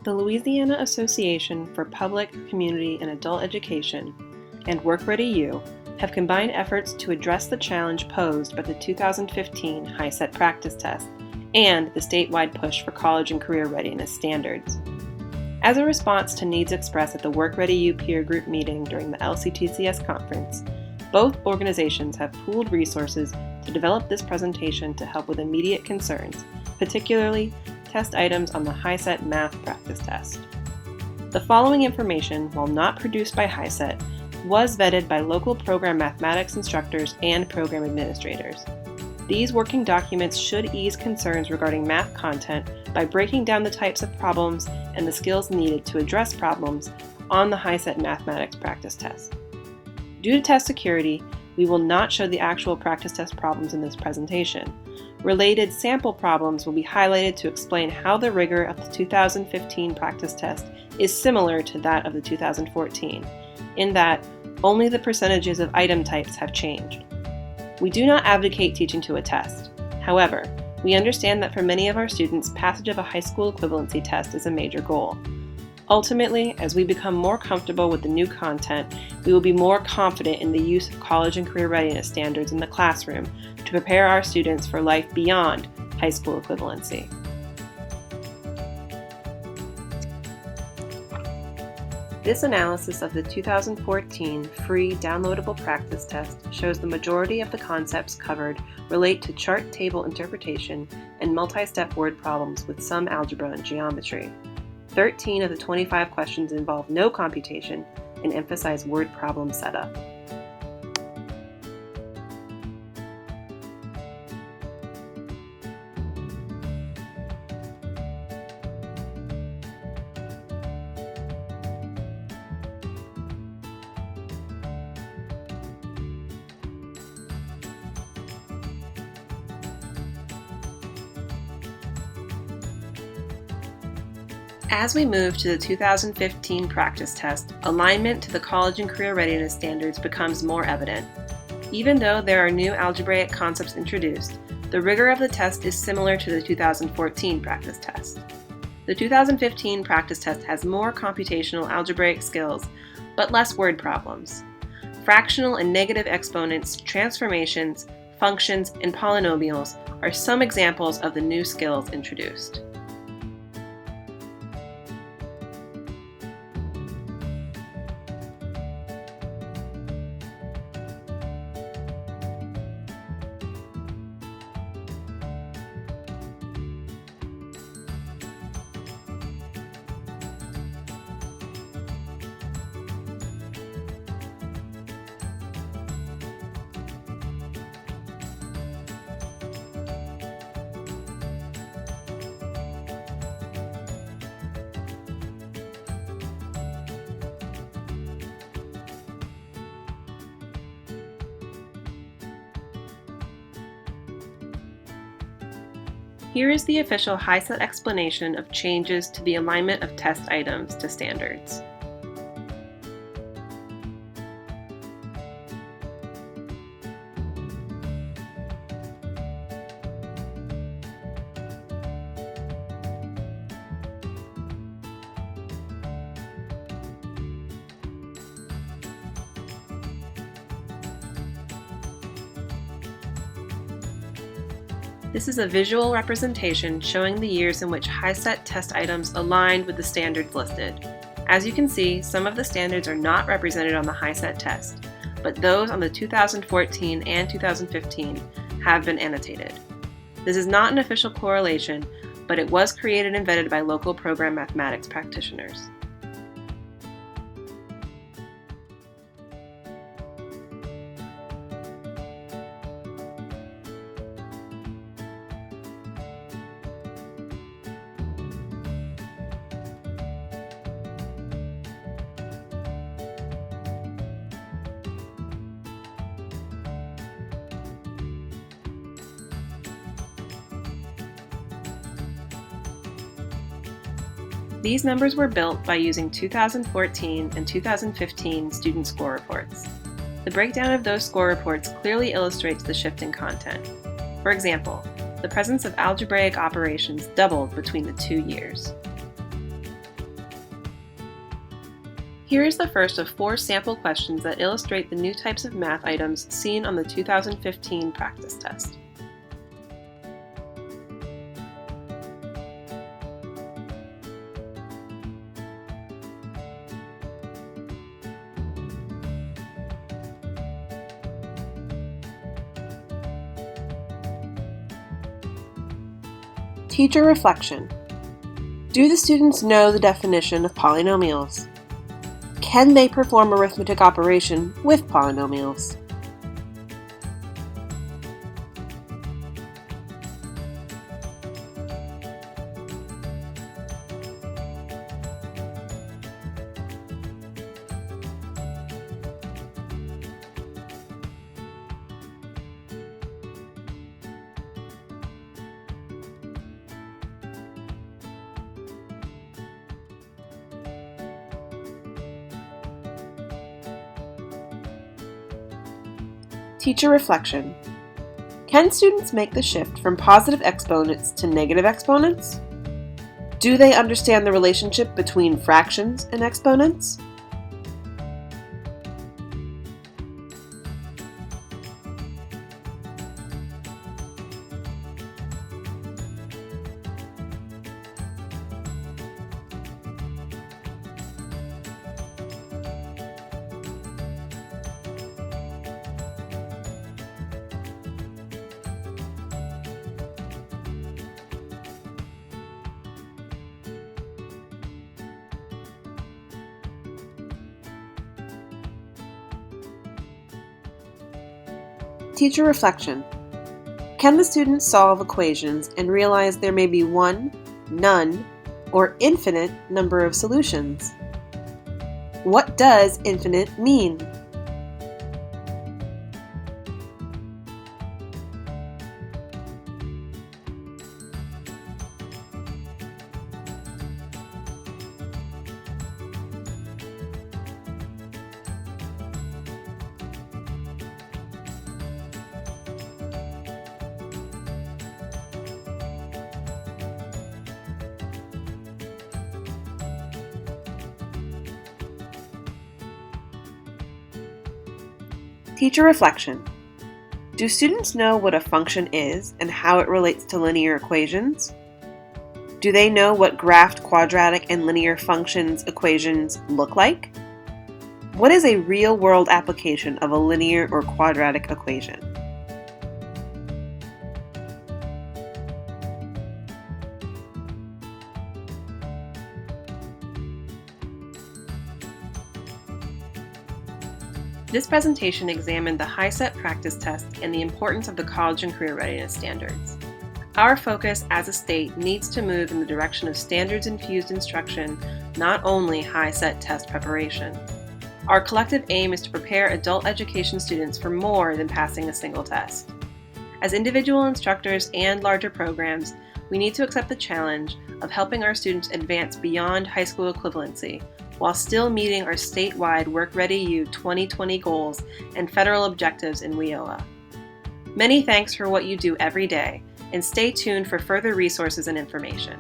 The Louisiana Association for Public, Community, and Adult Education and WorkReadyU have combined efforts to address the challenge posed by the 2015 HiSET practice test and the statewide push for college and career readiness standards. As a response to needs expressed at the WorkReadyU peer group meeting during the LCTCS conference, both organizations have pooled resources to develop this presentation to help with immediate concerns, particularly test items on the HiSET math practice test. The following information, while not produced by HiSET, was vetted by local program mathematics instructors and program administrators. These working documents should ease concerns regarding math content by breaking down the types of problems and the skills needed to address problems on the HiSET mathematics practice test. Due to test security, we will not show the actual practice test problems in this presentation. Related sample problems will be highlighted to explain how the rigor of the 2015 practice test is similar to that of the 2014, in that only the percentages of item types have changed. We do not advocate teaching to a test. However, we understand that for many of our students, passage of a high school equivalency test is a major goal. Ultimately, as we become more comfortable with the new content, we will be more confident in the use of college and career readiness standards in the classroom to prepare our students for life beyond high school equivalency. This analysis of the 2014 free downloadable practice test shows the majority of the concepts covered relate to chart table interpretation and multi-step word problems with some algebra and geometry. 13 of the 25 questions involve no computation and emphasize word problem setup. As we move to the 2015 practice test, alignment to the college and career readiness standards becomes more evident. Even though there are new algebraic concepts introduced, the rigor of the test is similar to the 2014 practice test. The 2015 practice test has more computational algebraic skills, but less word problems. Fractional and negative exponents, transformations, functions, and polynomials are some examples of the new skills introduced. Here is the official HiSET explanation of changes to the alignment of test items to standards. This is a visual representation showing the years in which HiSET test items aligned with the standards listed. As you can see, some of the standards are not represented on the HiSET test, but those on the 2014 and 2015 have been annotated. This is not an official correlation, but it was created and vetted by local program mathematics practitioners. These numbers were built by using 2014 and 2015 student score reports. The breakdown of those score reports clearly illustrates the shift in content. For example, the presence of algebraic operations doubled between the 2 years. Here is the first of 4 sample questions that illustrate the new types of math items seen on the 2015 practice test. Teacher reflection. Do the students know the definition of polynomials? Can they perform arithmetic operation with polynomials? Teacher reflection. Can students make the shift from positive exponents to negative exponents? Do they understand the relationship between fractions and exponents? Teacher reflection. Can the students solve equations and realize there may be one, none, or infinite number of solutions? What does infinite mean? Teacher reflection. Do students know what a function is and how it relates to linear equations? Do they know what graphed quadratic and linear functions equations look like? What is a real-world application of a linear or quadratic equation? This presentation examined the HiSET practice test and the importance of the college and career readiness standards. Our focus as a state needs to move in the direction of standards-infused instruction, not only HiSET test preparation. Our collective aim is to prepare adult education students for more than passing a single test. As individual instructors and larger programs, we need to accept the challenge of helping our students advance beyond high school equivalency, while still meeting our statewide Work Ready U 2020 goals and federal objectives in WIOA. Many thanks for what you do every day, and stay tuned for further resources and information.